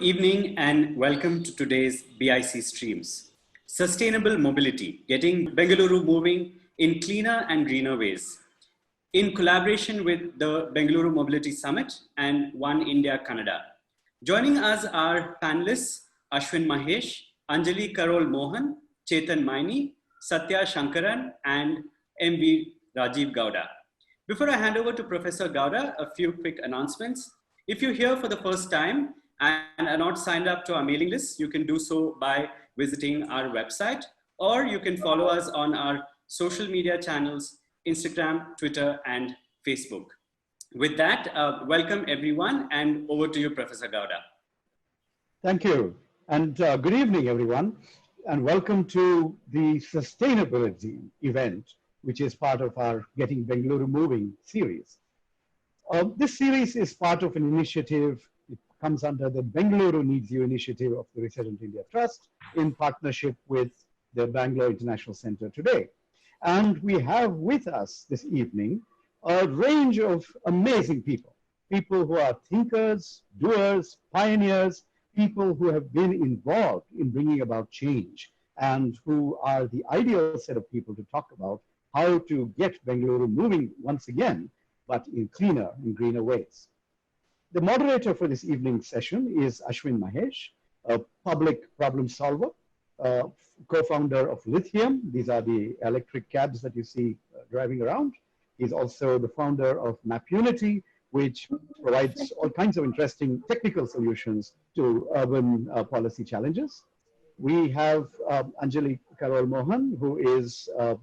evening and welcome to today's BIC streams. Sustainable mobility, getting Bengaluru moving in cleaner and greener ways. In collaboration with the Bengaluru Mobility Summit and Oneindia Kannada. Joining us are panelists Ashwin Mahesh, Anjali Karol Mohan, Chetan Maini, Satya Shankaran, and M.V.Rajeev Gowda. Before I hand over to Professor Gowda, a few quick announcements. If you're here for the first time and are not signed up to our mailing list, you can do so by visiting our website, or you can follow us on our social media channels, Instagram, Twitter, and Facebook. With that, welcome everyone, and over to you, Professor Gowda. Thank you, and good evening, everyone, and welcome to the sustainability event, which is part of our Getting Bengaluru Moving series. This series is part of an initiative. It comes under the Bengaluru Needs You Initiative of the Resurgent India Trust in partnership with the Bangalore International Centre today. And we have with us this evening a range of amazing people, people who are thinkers, doers, pioneers, people who have been involved in bringing about change and who are the ideal set of people to talk about how to get Bengaluru moving once again, but in cleaner and greener ways. The moderator for this evening's session is Ashwin Mahesh, a public problem solver, co-founder of Lithium. These are the electric cabs that you see driving around. He's also the founder of MapUnity, which provides all kinds of interesting technical solutions to urban policy challenges. We have Anjali Karol Mohan, who is a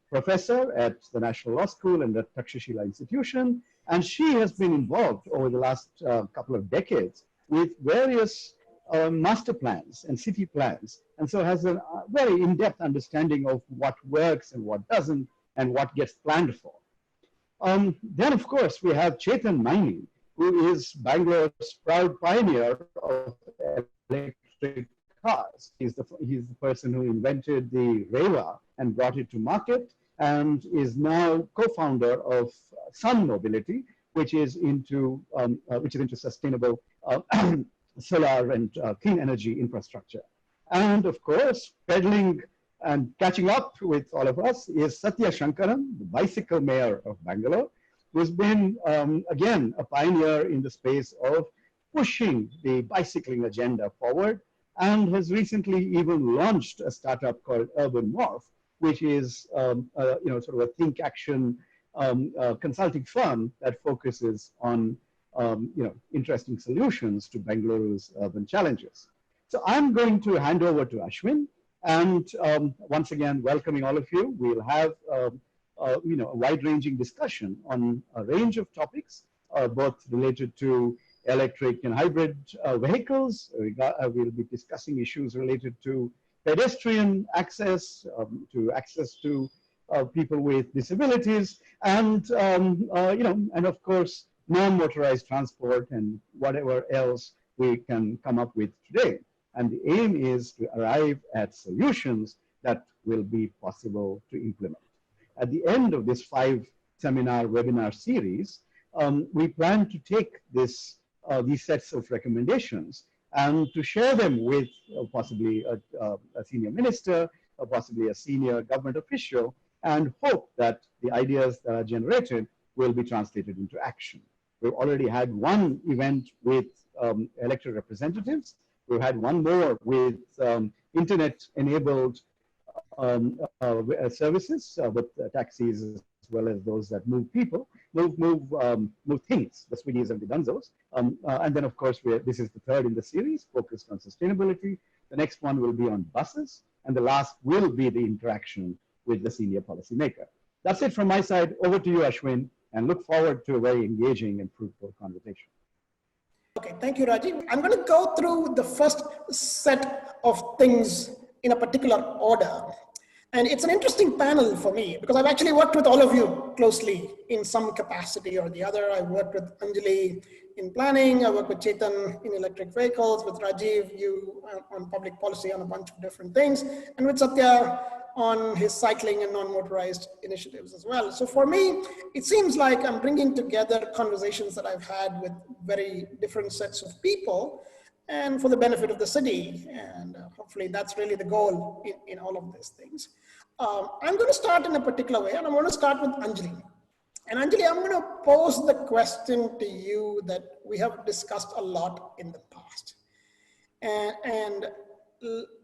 professor at the National Law School and the Takshashila Institution, and she has been involved over the last couple of decades with various master plans and city plans, and so has a very in-depth understanding of what works and what doesn't and what gets planned for. Then, of course, we have Chetan Maini, who is Bangalore's proud pioneer of electric cars. He's the person who invented the Reva and brought it to market, and is now co-founder of Sun Mobility, which is into sustainable solar and clean energy infrastructure. And of course, pedaling and catching up with all of us is Satya Shankaran, the bicycle mayor of Bangalore, who's been, again, a pioneer in the space of pushing the bicycling agenda forward, and has recently even launched a startup called Urban Morph, which is sort of a think action consulting firm that focuses on interesting solutions to Bengaluru's urban challenges. So I'm going to hand over to Ashwin, and once again, welcoming all of you. We'll have a wide-ranging discussion on a range of topics, both related to electric and hybrid vehicles. We'll be discussing issues related to pedestrian access, to people with disabilities, and and of course, non-motorized transport and whatever else we can come up with today. And the aim is to arrive at solutions that will be possible to implement. At the end of this 5-seminar webinar series, we plan to take these sets of recommendations and to share them with possibly a senior minister, or possibly a senior government official, and hope that the ideas that are generated will be translated into action. We've already had one event with elected representatives. We've had one more with internet-enabled services, with taxis as well as those that move people, move things. The Swiggies and the Dunzos. And then, of course, this is the third in the series, focused on sustainability. The next one will be on buses, and the last will be the interaction with the senior policymaker. That's it from my side. Over to you, Ashwin, and look forward to a very engaging and fruitful conversation. Okay, thank you, Rajiv. I'm going to go through the first set of things in a particular order. And it's an interesting panel for me because I've actually worked with all of you closely in some capacity or the other. I worked with Anjali in planning, I worked with Chetan in electric vehicles, with Rajiv, you on public policy on a bunch of different things, and with Satya on his cycling and non-motorized initiatives as well. So for me, it seems like I'm bringing together conversations that I've had with very different sets of people and for the benefit of the city. And hopefully that's really the goal in all of these things. I'm going to start in a particular way, and I'm going to start with Anjali. And Anjali, I'm going to pose the question to you that we have discussed a lot in the past. And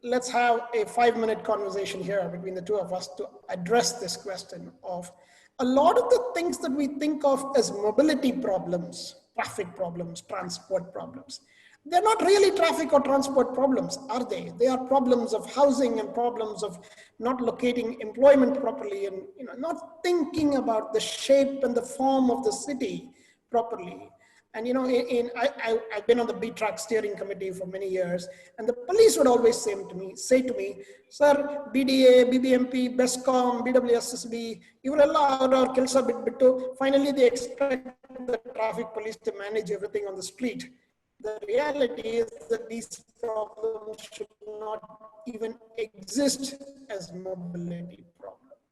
let's have a 5-minute conversation here between the two of us to address this question of a lot of the things that we think of as mobility problems, traffic problems, transport problems. They're not really traffic or transport problems, are they? They are problems of housing and problems of not locating employment properly and not thinking about the shape and the form of the city properly. And I've been on the B-Track steering committee for many years, and the police would always say to me, "Sir, BDA, BBMP, BESCOM, BWSSB, ಇವರೆಲ್ಲ ಕೆಲಸ ಬಿಟ್ಬಿಟ್ಟು finally they expect the traffic police to manage everything on the street." The reality is that these problems should not even exist as mobility problems.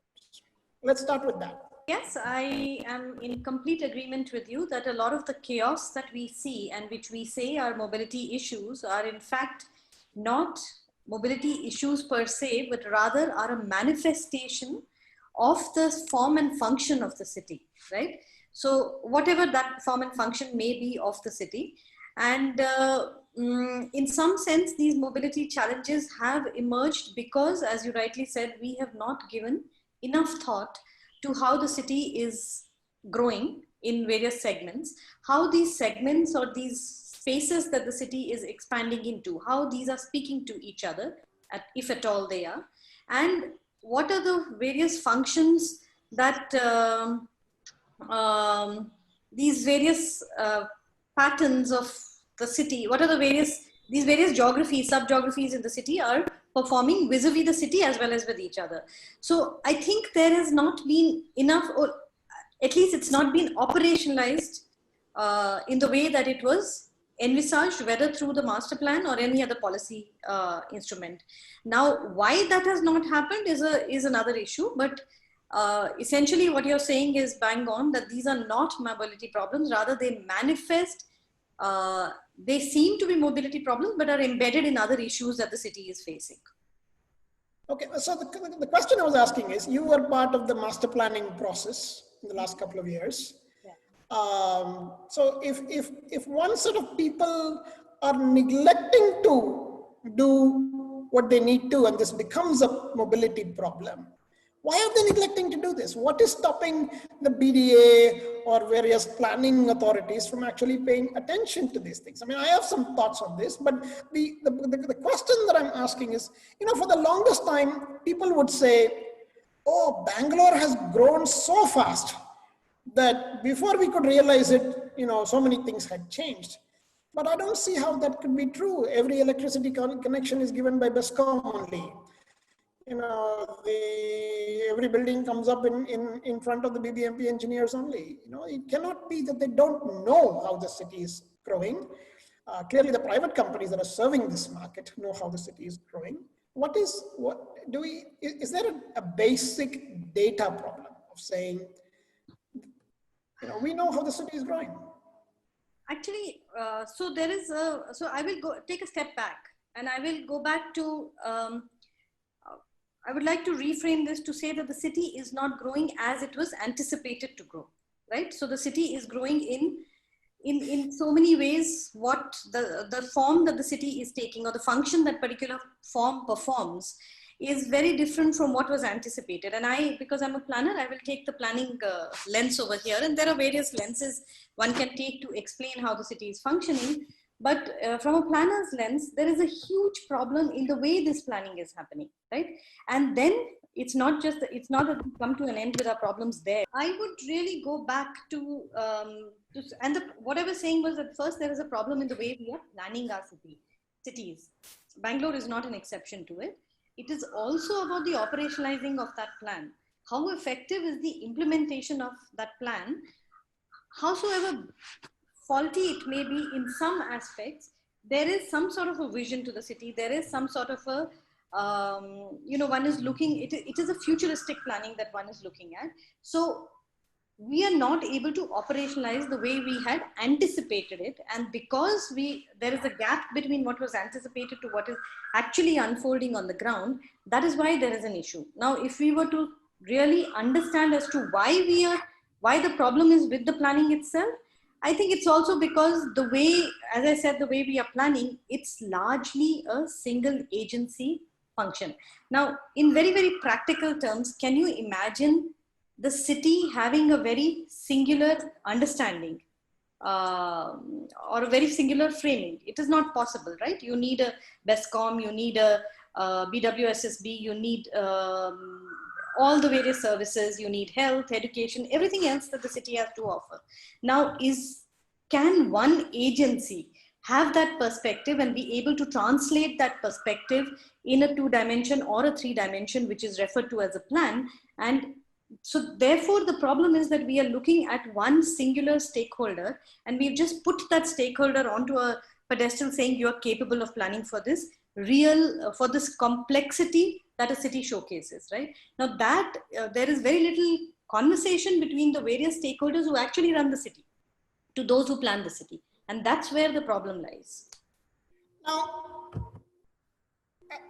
Let's start with that. Yes, I am in complete agreement with you that a lot of the chaos that we see and which we say are mobility issues are in fact not mobility issues per se, but rather are a manifestation of the form and function of the city, right? So whatever that form and function may be of the city. And in some sense, these mobility challenges have emerged because, as you rightly said, we have not given enough thought to how the city is growing in various segments, how these segments or these spaces that the city is expanding into, how these are speaking to each other, if at all they are, and what are the various functions that these various patterns of the city, what are the these various geographies, sub-geographies in the city are performing vis-a-vis the city as well as with each other. So I think there has not been enough, or at least it's not been operationalized in the way that it was envisaged, whether through the master plan or any other policy instrument. Now, why that has not happened is another issue, but essentially what you're saying is bang on, that these are not mobility problems, rather they manifest, they seem to be mobility problems, but are embedded in other issues that the city is facing. Okay, so the question I was asking is, you were part of the master planning process in the last couple of years. Yeah. So if one set of people are neglecting to do what they need to, and this becomes a mobility problem, why are they neglecting to do this? What is stopping the BDA or various planning authorities from actually paying attention to these things? I mean, I have some thoughts on this, but the question that I'm asking is, for the longest time, people would say, oh, Bangalore has grown so fast that before we could realize it, so many things had changed. But I don't see how that could be true. Every electricity connection is given by BESCOM only. Every building comes up in front of the BBMP engineers only. It cannot be that they don't know how the city is growing. Clearly, the private companies that are serving this market know how the city is growing. Is there a basic data problem of saying, we know how the city is growing? Actually, so there is so I will take a step back, and I will go back to, I would like to reframe this to say that the city is not growing as it was anticipated to grow, right? So the city is growing in so many ways. What the form that the city is taking, or the function that particular form performs, is very different from what was anticipated. And because I'm a planner, I will take the planning lens over here. And there are various lenses one can take to explain how the city is functioning. But from a planner's lens, there is a huge problem in the way this planning is happening, right? And then it's not that we come to an end with our problems there. I would really go back to what I was saying was that first there is a problem in the way we are planning our cities. Bangalore is not an exception to it. It is also about the operationalizing of that plan. How effective is the implementation of that plan? Howsoever faulty it may be in some aspects, there is some sort of a vision to the city. There is some sort of a, one is looking, it is a futuristic planning that one is looking at. So we are not able to operationalize the way we had anticipated it. And because there is a gap between what was anticipated to what is actually unfolding on the ground, that is why there is an issue. Now, if we were to really understand as to why the problem is with the planning itself, I think it's also because the way, as I said, the way we are planning, it's largely a single agency function. Now, in very, very practical terms, can you imagine the city having a very singular understanding or a very singular framing? It is not possible, right? You need a BESCOM, you need a BWSSB, you need all the various services, you need health, education, everything else that the city has to offer. Now, can one agency have that perspective and be able to translate that perspective in a 2-dimension or a 3-dimension, which is referred to as a plan? And so therefore, the problem is that we are looking at one singular stakeholder, and we've just put that stakeholder onto a pedestal saying you are capable of planning for this for this complexity that a city showcases, right? Now that there is very little conversation between the various stakeholders who actually run the city to those who plan the city. And that's where the problem lies. Now,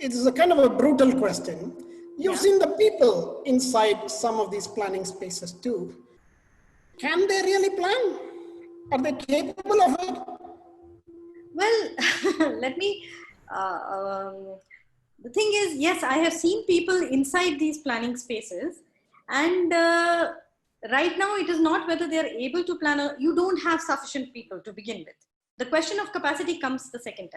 it is a kind of a brutal question. You've seen the people inside some of these planning spaces too. Can they really plan? Are they capable of it? Well, let me, the thing is, yes, I have seen people inside these planning spaces, and right now it is not whether they are able to plan, you don't have sufficient people to begin with. The question of capacity comes the second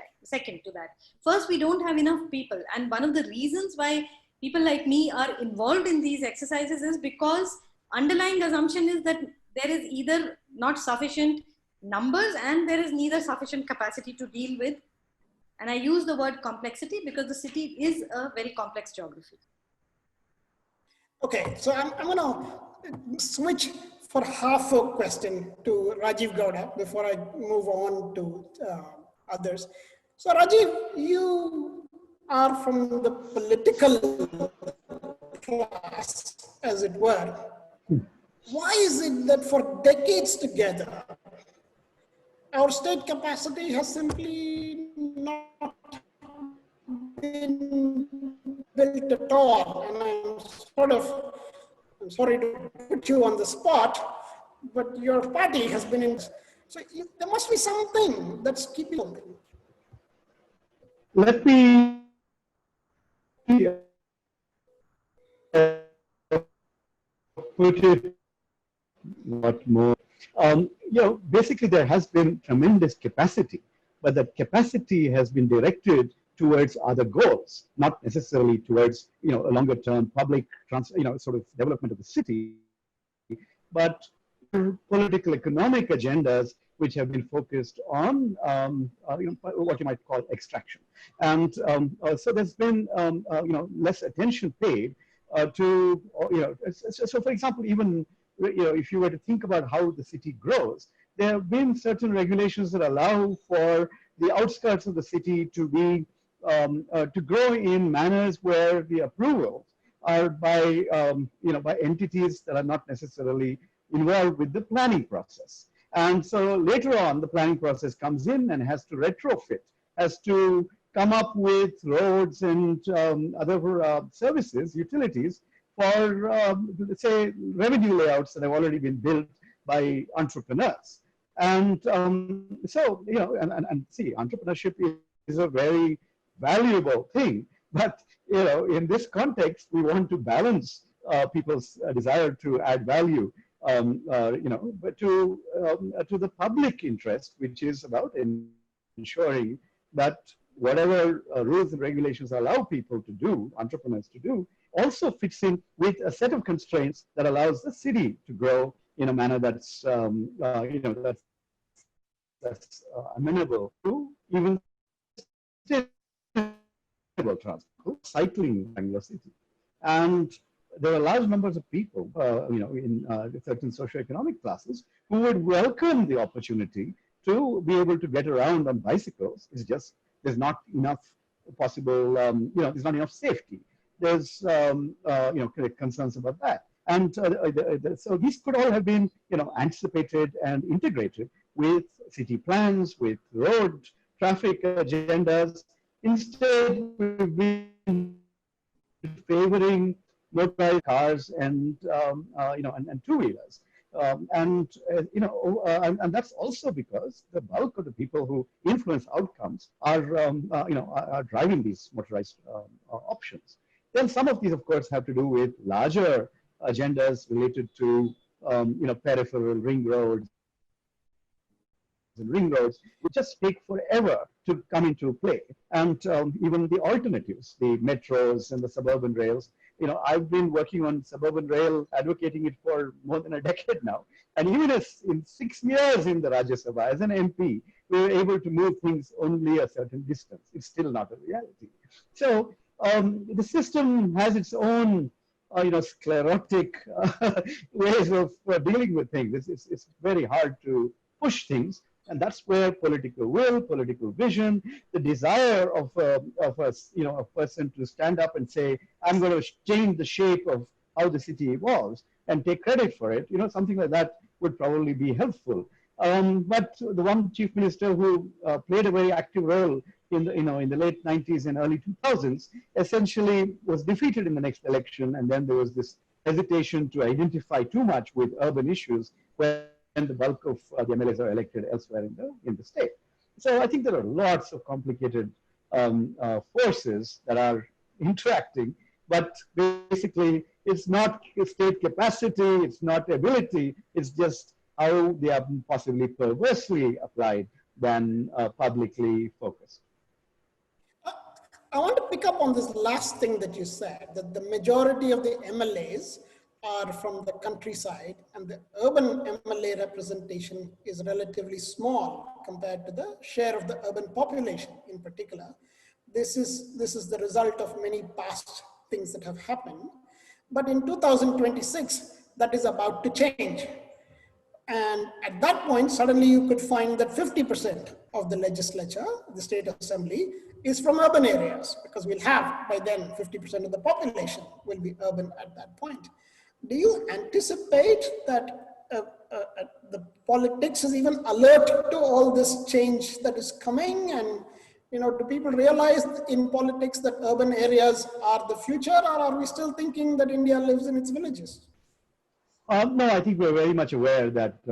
to that. First, we don't have enough people. And one of the reasons why people like me are involved in these exercises is because underlying assumption is that there is either not sufficient numbers and there is neither sufficient capacity to deal with. And I use the word complexity because the city is a very complex geography. Okay, so I'm going to switch for half a question to Rajeev Gowda before I move on to others. So Rajeev, you are from the political class, as it were. Why is it that for decades together, our state capacity has simply not been built at all? And I'm sorry to put you on the spot, but your party has been in. So there must be something that's keeping on. Let me put it what more. Basically there has been tremendous capacity, but that capacity has been directed towards other goals, not necessarily towards a longer term public sort of development of the city, but political economic agendas which have been focused on what you might call extraction. And so there's been less attention paid to so for example, even if you were to think about how the city grows, there have been certain regulations that allow for the outskirts of the city to be to grow in manners where the approvals are by by entities that are not necessarily involved with the planning process. And so later on, the planning process comes in and has to retrofit, has to come up with roads and other services, utilities for, let's say, revenue layouts that have already been built by entrepreneurs. And so, and see, entrepreneurship is a very valuable thing. But, in this context, we want to balance people's desire to add value, but to the public interest, which is about ensuring that whatever rules and regulations allow people to do, entrepreneurs to do, also fits in with a set of constraints that allows the city to grow in a manner that's that's amenable to even sustainable transport, cycling in Bangalore city. And there are large numbers of people, in certain socioeconomic classes who would welcome the opportunity to be able to get around on bicycles. It's just there's not enough possible, there's not enough safety. There's, concerns about that. And so these could all have been, anticipated and integrated with city plans, with road traffic agendas. Instead, we've been favoring motorized cars and and two-wheelers. And that's also because the bulk of the people who influence outcomes are driving these motorized options. Then some of these, of course, have to do with larger agendas related to peripheral ring roads and ring roads, which just take forever to come into play. And even the alternatives, the metros and the suburban rails. I've been working on suburban rail, advocating it for more than a decade now. And even as in 6 years in the Rajya Sabha as an MP, we were able to move things only a certain distance. It's still not a reality. So the system has its own sclerotic ways of dealing with things. It's very hard to push things. And that's where political will, political vision, the desire of a person to stand up and say, I'm going to change the shape of how the city evolves and take credit for it, something like that would probably be helpful. But the one chief minister who played a very active role in the late 90s and early 2000s essentially was defeated in the next election, and then there was this hesitation to identify too much with urban issues when the bulk of the MLAs are elected elsewhere in the state. So I think there are lots of complicated forces that are interacting, but basically it's not state capacity, it's not ability, it's just how they are possibly perversely applied than publicly focused. I want to pick up on this last thing that you said, that the majority of the MLAs are from the countryside and the urban MLA representation is relatively small compared to the share of the urban population in particular. This is the result of many past things that have happened. But in 2026, that is about to change. And at that point, suddenly you could find that 50% of the legislature, the state assembly, is from urban areas, because we'll have by then 50% of the population will be urban at that point. Do you anticipate that the politics is even alert to all this change that is coming? And do people realize in politics that urban areas are the future, or are we still thinking that India lives in its villages? No, I think we're very much aware that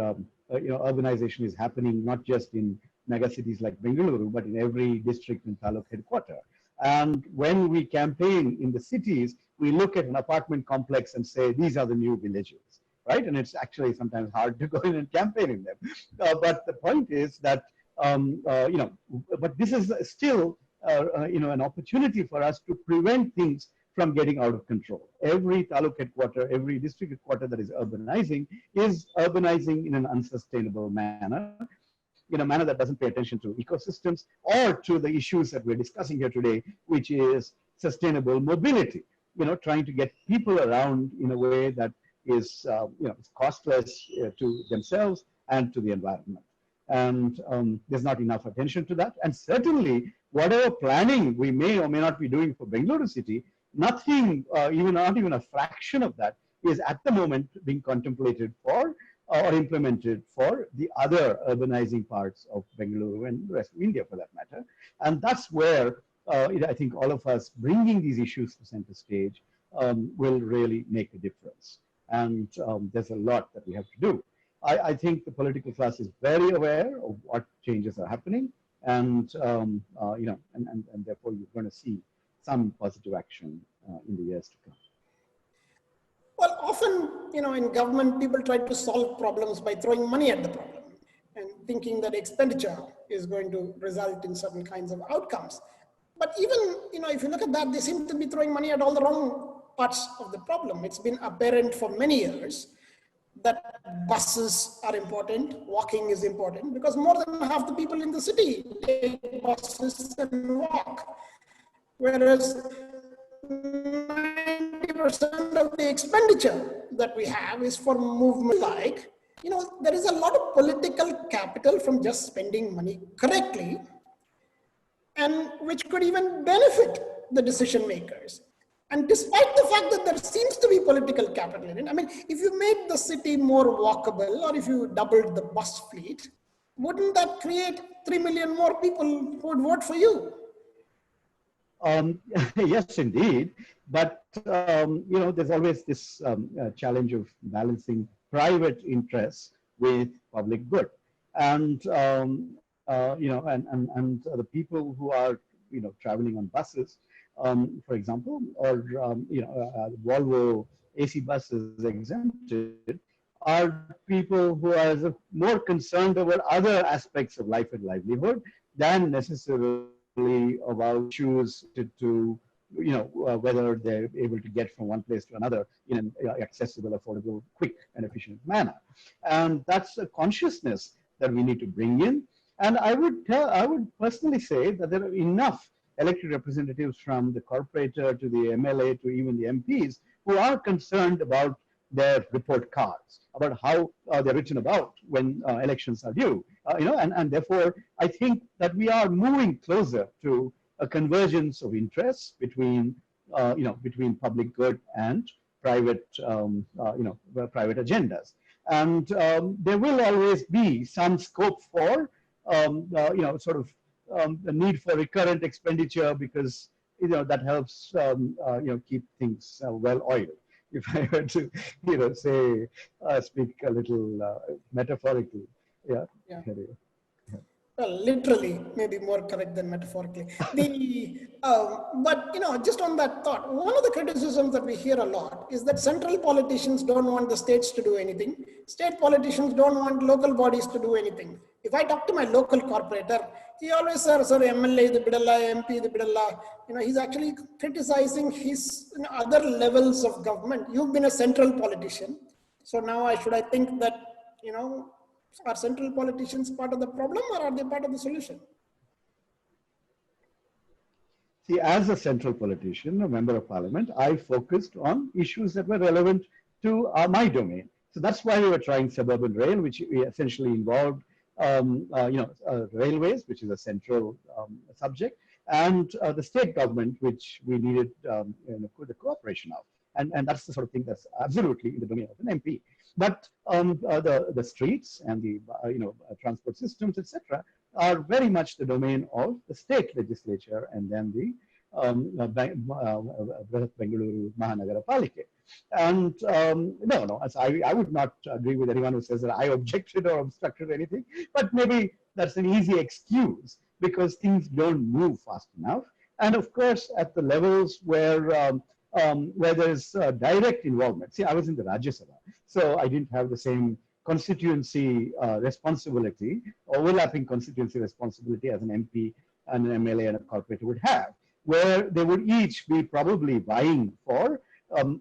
urbanization is happening not just in megacities like Bengaluru, but in every district and taluk headquarter. And when we campaign in the cities, we look at an apartment complex and say, these are the new villages, right? And it's actually sometimes hard to go in and campaign in them. But the point is that, but this is still, an opportunity for us to prevent things from getting out of control. Every taluk headquarter, every district headquarter that is urbanizing in an unsustainable manner, in a manner that doesn't pay attention to ecosystems or to the issues that we're discussing here today, which is sustainable mobility. Trying to get people around in a way that is, costless to themselves and to the environment. And there's not enough attention to that. And certainly, whatever planning we may or may not be doing for Bengaluru city, nothing, not even a fraction of that is at the moment being contemplated for or implemented for the other urbanizing parts of Bengaluru and the rest of India for that matter. And that's where I think all of us bringing these issues to center stage will really make a difference. And there's a lot that we have to do. I think the political class is very aware of what changes are happening, and and therefore you're going to see some positive action in the years to come. Well, often, in government, people try to solve problems by throwing money at the problem and thinking that expenditure is going to result in certain kinds of outcomes. But even, if you look at that, they seem to be throwing money at all the wrong parts of the problem. It's been apparent for many years that buses are important, walking is important, because more than half the people in the city take buses and walk. Whereas 90% of the expenditure that we have is for movement like, there is a lot of political capital from just spending money correctly, and which could even benefit the decision makers. And despite the fact that there seems to be political capital in it, I mean, if you made the city more walkable or if you doubled the bus fleet, wouldn't that create 3 million more people who would vote for you? Yes, indeed. But, there's always this challenge of balancing private interests with public good. And, and the people who are, traveling on buses, for example, or, Volvo AC buses exempted, are people who are more concerned about other aspects of life and livelihood than necessarily about issues to, whether they're able to get from one place to another in an accessible, affordable, quick, and efficient manner. And that's a consciousness that we need to bring in. And I would personally say that there are enough elected representatives from the corporator to the MLA to even the MPs who are concerned about their report cards, about how they're written about when elections are due. And therefore, I think that we are moving closer to a convergence of interests between, between public good and private, private agendas. And there will always be some scope for, the need for recurrent expenditure because, that helps, keep things well oiled. If I were to, say, speak a little metaphorically, yeah. Yeah. Well, literally, maybe more correct than metaphorically. But just on that thought, one of the criticisms that we hear a lot is that central politicians don't want the states to do anything. State politicians don't want local bodies to do anything. If I talk to my local corporator, he always says, "Sir, MLA the bidalla, MP the bidalla." He's actually criticizing his other levels of government. You've been a central politician, so now should I think that are central politicians part of the problem or are they part of the solution? See, as a central politician, a member of parliament, I focused on issues that were relevant to my domain. So that's why we were trying suburban rail, which essentially involved, railways, which is a central subject, and the state government, which we needed the cooperation of. And that's the sort of thing that's absolutely in the domain of an MP. But the streets and the transport systems, etc., are very much the domain of the state legislature and then the Bengaluru Mahanagara. And I would not agree with anyone who says that I objected or obstructed anything, but maybe that's an easy excuse because things don't move fast enough. And of course, at the levels where there's direct involvement. See, I was in the Rajya Sabha, so I didn't have the same constituency responsibility, overlapping constituency responsibility as an MP and an MLA and a corporator would have, where they would each be probably vying for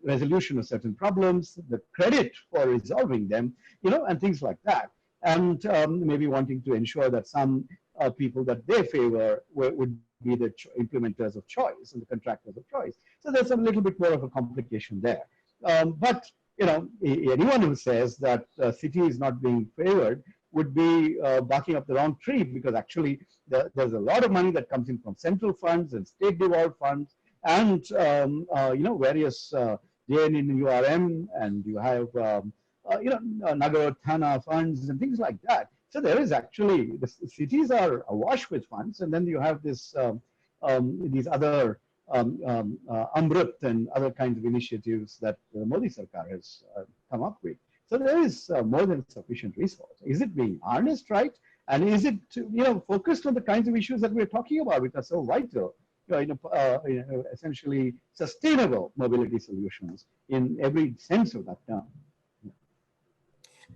resolution of certain problems, the credit for resolving them, and things like that. And maybe wanting to ensure that some people that they favor would be the implementers of choice and the contractors of choice. So there's a little bit more of a complication there. But anyone who says that city is not being favored would be barking up the wrong tree because actually there's a lot of money that comes in from central funds and state devolved funds and various JNNURM and you have Nagar Thana funds and things like that. So there is actually, the cities are awash with funds, and then you have this these other Amrut and other kinds of initiatives that the Modi Sarkar has come up with. So there is more than sufficient resource. Is it being harnessed right? And is it focused on the kinds of issues that we're talking about, which are so vital? Essentially sustainable mobility solutions in every sense of that term.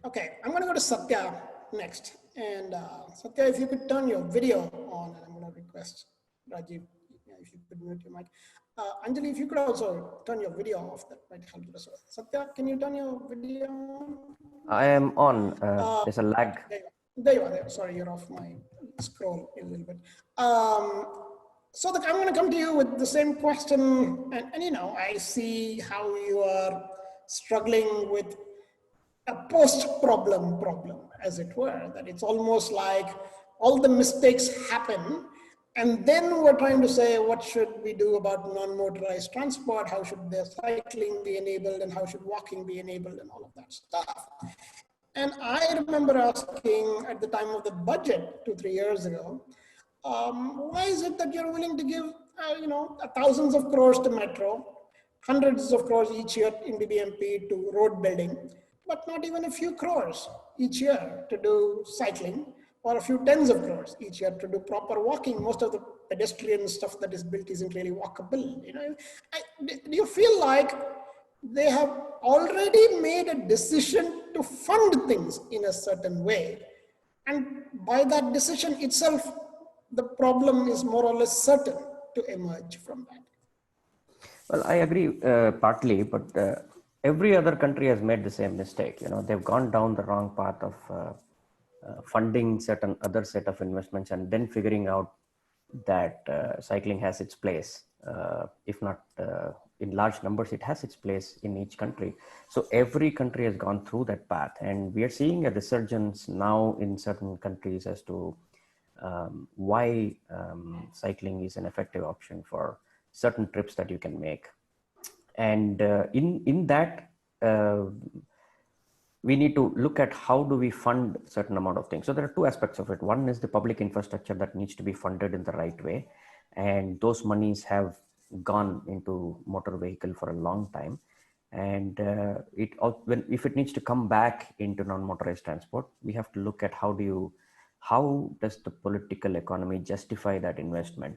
Okay, I'm going to go to Satya next. And Satya, if you could turn your video on, and I'm going to request Rajiv, if you could mute your mic. Anjali, if you could also turn your video off, that might help us. Satya, can you turn your video on? I am on. There's a lag. There you are. There. Sorry, you're off my scroll a little bit. So I'm going to come to you with the same question. And I see how you are struggling with a post-problem, as it were, that it's almost like all the mistakes happen And then we're trying to say, what should we do about non-motorized transport? How should the cycling be enabled and how should walking be enabled and all of that stuff. And I remember asking at the time of the budget 2-3 years ago, why is it that you're willing to give, thousands of crores to metro, hundreds of crores each year in BBMP to road building, but not even a few crores each year to do cycling, or a few tens of crores each year to do proper walking? Most of the pedestrian stuff that is built isn't really walkable. Do you feel like they have already made a decision to fund things in a certain way, and by that decision itself, the problem is more or less certain to emerge from that? Well, I agree partly, but every other country has made the same mistake. They've gone down the wrong path of funding certain other set of investments and then figuring out that cycling has its place. If not in large numbers, it has its place in each country. So every country has gone through that path, and we are seeing a resurgence now in certain countries as to why cycling is an effective option for certain trips that you can make. And in that, we need to look at how do we fund certain amount of things. So there are two aspects of it. One is the public infrastructure that needs to be funded in the right way. And those monies have gone into motor vehicle for a long time. And if it needs to come back into non-motorized transport, we have to look at how does the political economy justify that investment?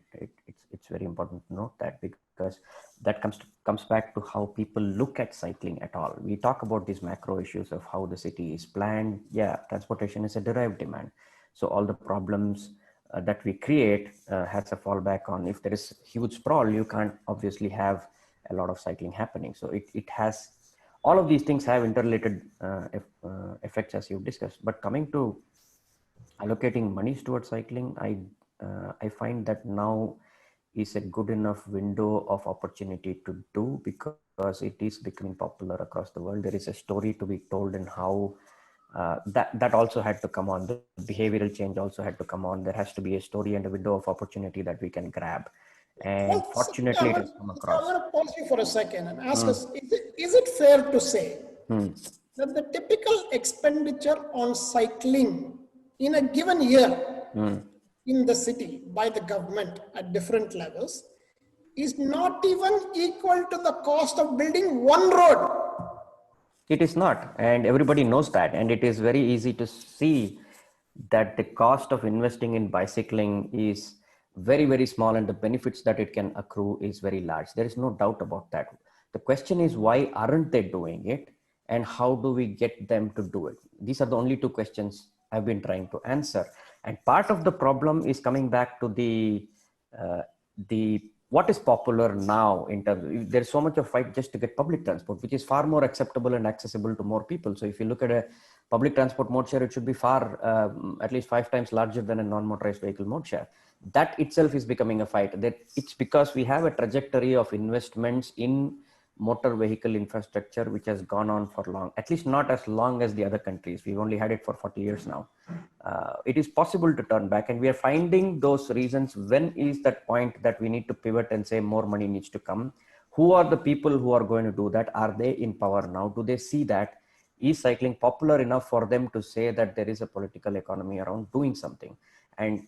It's very important to note that, because that comes back to how people look at cycling at all. We talk about these macro issues of how the city is planned. Yeah, transportation is a derived demand. So all the problems that we create has a fallback on, if there is huge sprawl, you can't obviously have a lot of cycling happening. So it has, all of these things have interrelated effects, as you discussed. But coming to allocating monies towards cycling, I find that now is a good enough window of opportunity to do, because it is becoming popular across the world. There is a story to be told, and how that also had to come on. The behavioral change also had to come on. There has to be a story and a window of opportunity that we can grab. And fortunately, it has come across. I'm going to pause you for a second and ask us, is it fair to say that the typical expenditure on cycling in a given year in the city by the government at different levels is not even equal to the cost of building one road? It is not, and everybody knows that. And it is very easy to see that the cost of investing in bicycling is very, very small, and the benefits that it can accrue is very large. There is no doubt about that. The question is, why aren't they doing it, and how do we get them to do it? These are the only two questions I've been trying to answer. And part of the problem is coming back to the what is popular now in terms of, there's so much of fight just to get public transport, which is far more acceptable and accessible to more people. So if you look at a public transport mode share, it should be far, at least 5 times larger than a non-motorized vehicle mode share. That itself is becoming a fight. That it's because we have a trajectory of investments in motor vehicle infrastructure, which has gone on for long, at least not as long as the other countries. We've only had it for 40 years now. It is possible to turn back, and we are finding those reasons. When is that point that we need to pivot and say more money needs to come? Who are the people who are going to do that? Are they in power now? Do they see that? Is cycling popular enough for them to say that there is a political economy around doing something? And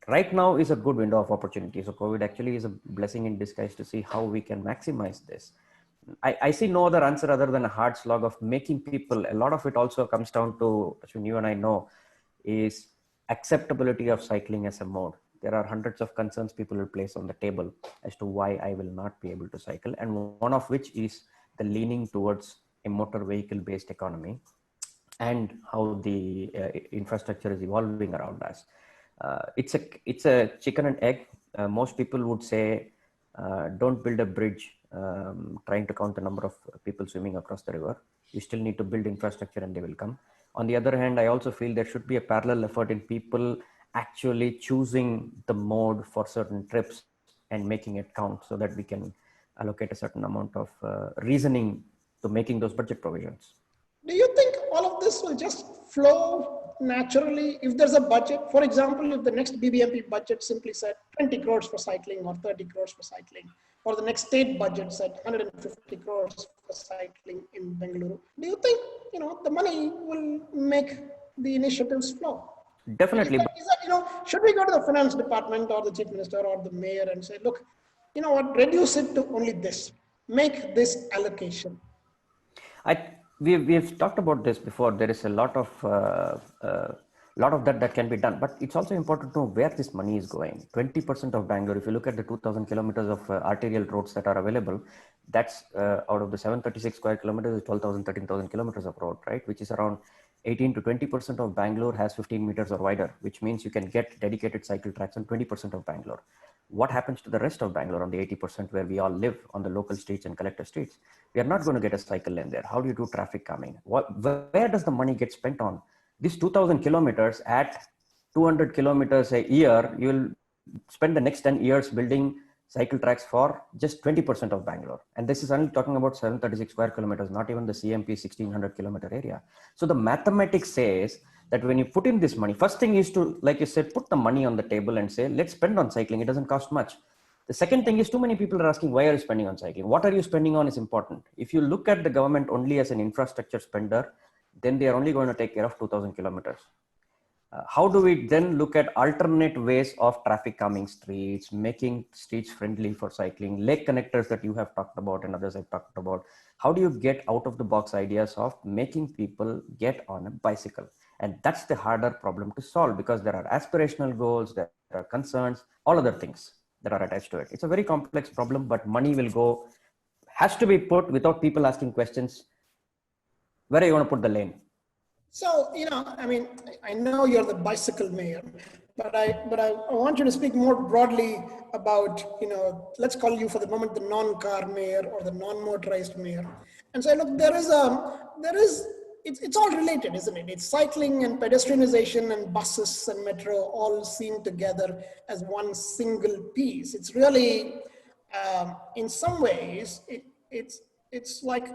right now is a good window of opportunity. So COVID actually is a blessing in disguise to see how we can maximize this. I see no other answer other than a hard slog of making people, a lot of it also comes down to, as you and I know, is acceptability of cycling as a mode. There are hundreds of concerns people will place on the table as to why I will not be able to cycle. And one of which is the leaning towards a motor vehicle based economy, and how the infrastructure is evolving around us. It's a chicken and egg. Most people would say, don't build a bridge trying to count the number of people swimming across the river. You still need to build infrastructure, and they will come. On the other hand, I also feel there should be a parallel effort in people actually choosing the mode for certain trips and making it count, so that we can allocate a certain amount of reasoning to making those budget provisions. Do you think all of this will just flow naturally, if there's a budget, for example, if the next BBMP budget simply said 20 crores for cycling or 30 crores for cycling, or the next state budget said 150 crores for cycling in Bengaluru, do you think, the money will make the initiatives flow? Definitely. Is that, should we go to the finance department or the chief minister or the mayor and say, look, you know what, reduce it to only this, make this allocation? We've talked about this before. There is a lot of that can be done, but it's also important to know where this money is going. 20% of Bangalore, if you look at the 2,000 kilometers of arterial roads that are available, that's out of the 736 square kilometers, 12,000, 13,000 kilometers of road, right? Which is around 18 to 20% of Bangalore has 15 meters or wider, which means you can get dedicated cycle tracks on 20% of Bangalore. What happens to the rest of Bangalore on the 80% where we all live on the local streets and collector streets? We are not going to get a cycle lane there. How do you do traffic calming? Where does the money get spent on? These 2,000 kilometers at 200 kilometers a year, you will spend the next 10 years building cycle tracks for just 20% of Bangalore. And this is only talking about 736 square kilometers, not even the CMP 1600 kilometer area. So the mathematics says that when you put in this money, first thing is to, like you said, put the money on the table and say, let's spend on cycling. It doesn't cost much. The second thing is too many people are asking, why are you spending on cycling? What are you spending on is important. If you look at the government only as an infrastructure spender, then they are only going to take care of 2,000 kilometers. How do we then look at alternate ways of traffic calming streets, making streets friendly for cycling, lake connectors that you have talked about and others have talked about? How do you get out of the box ideas of making people get on a bicycle? And that's the harder problem to solve because there are aspirational goals, there are concerns, all other things that are attached to it. It's a very complex problem, but money has to be put without people asking questions. Where are you going to put the lane? So, I know you're the bicycle mayor, but I want you to speak more broadly about, let's call you for the moment the non-car mayor or the non-motorized mayor, and say, look, it's all related, isn't it? It's cycling and pedestrianization and buses and metro all seen together as one single piece. It's really, in some ways, it's like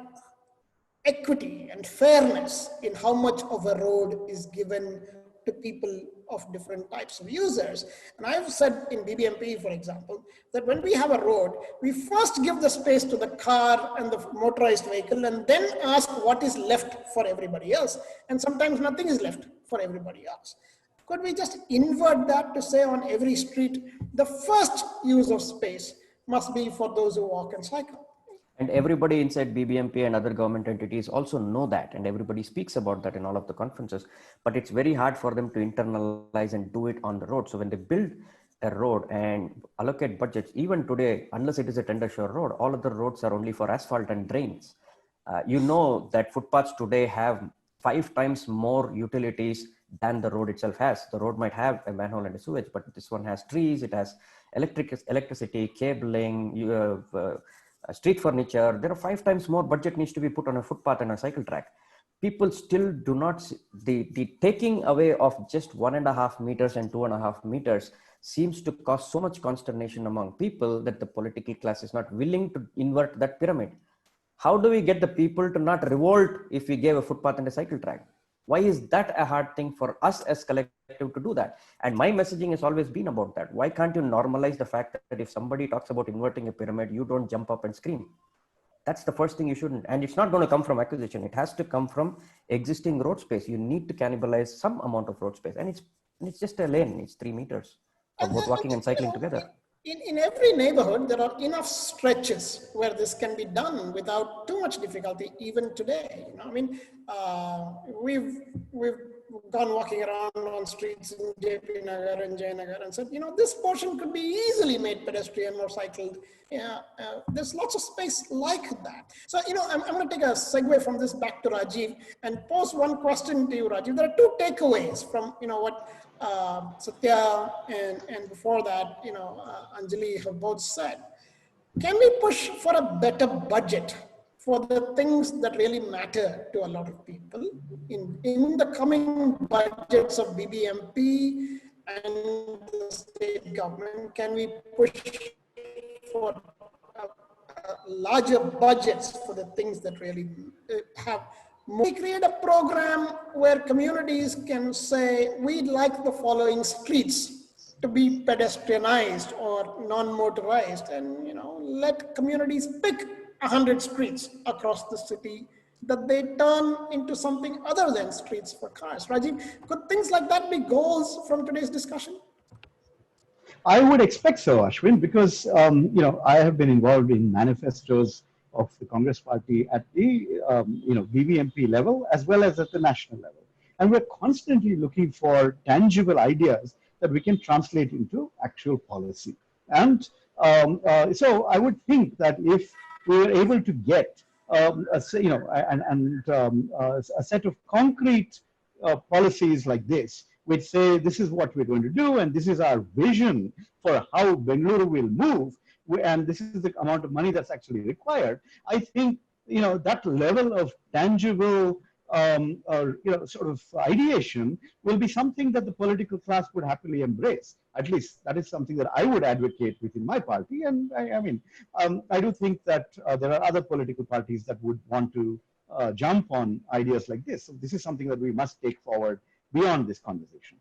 equity and fairness in how much of a road is given to people of different types of users. And I've said in BBMP, for example, that when we have a road, we first give the space to the car and the motorized vehicle and then ask what is left for everybody else. And sometimes nothing is left for everybody else. Could we just invert that to say on every street, the first use of space must be for those who walk and cycle? And everybody inside BBMP and other government entities also know that, and everybody speaks about that in all of the conferences, but it's very hard for them to internalize and do it on the road. So when they build a road and allocate budgets, even today, unless it is a tender sure road, all of the roads are only for asphalt and drains. You know that footpaths today have 5 times more utilities than the road itself has. The road might have a manhole and a sewage, but this one has trees, it has electricity, cabling, street furniture. There are 5 times more budget needs to be put on a footpath and a cycle track. People still do not see the taking away of just 1.5 meters and 2.5 meters seems to cause so much consternation among people that the political class is not willing to invert that pyramid. How do we get the people to not revolt if we gave a footpath and a cycle track? Why is that a hard thing for us as collective to do that? And my messaging has always been about that. Why can't you normalize the fact that if somebody talks about inverting a pyramid, you don't jump up and scream? That's the first thing you shouldn't. And it's not going to come from acquisition. It has to come from existing road space. You need to cannibalize some amount of road space. And it's just a lane. It's 3 meters for both walking and cycling together. In every neighborhood, there are enough stretches where this can be done without too much difficulty, even today. We've gone walking around on streets in JP Nagar and Jayanagar and said, this portion could be easily made pedestrian or cycled. There's lots of space like that. So, I'm going to take a segue from this back to Rajeev and pose one question to you, Rajeev. There are 2 takeaways from, what Satya and before that, Anjali have both said. Can we push for a better budget for the things that really matter to a lot of people in the coming budgets of BBMP and the state government? Can we push for larger budgets for the things that really have We create a program where communities can say, we'd like the following streets to be pedestrianized or non-motorized, and let communities pick 100 streets across the city that they turn into something other than streets for cars. Rajiv, could things like that be goals from today's discussion? I would expect so, Ashwin, because I have been involved in manifestos of the Congress Party at the BBMP level as well as at the national level, and we're constantly looking for tangible ideas that we can translate into actual policy. And so I would think that if we were able to get a set of concrete policies like this, which say this is what we're going to do and this is our vision for how Bengaluru will move, and this is the amount of money that's actually required, I think that level of tangible sort of ideation will be something that the political class would happily embrace. At least that is something that I would advocate within my party. And I do think that there are other political parties that would want to jump on ideas like this. So this is something that we must take forward beyond this conversation.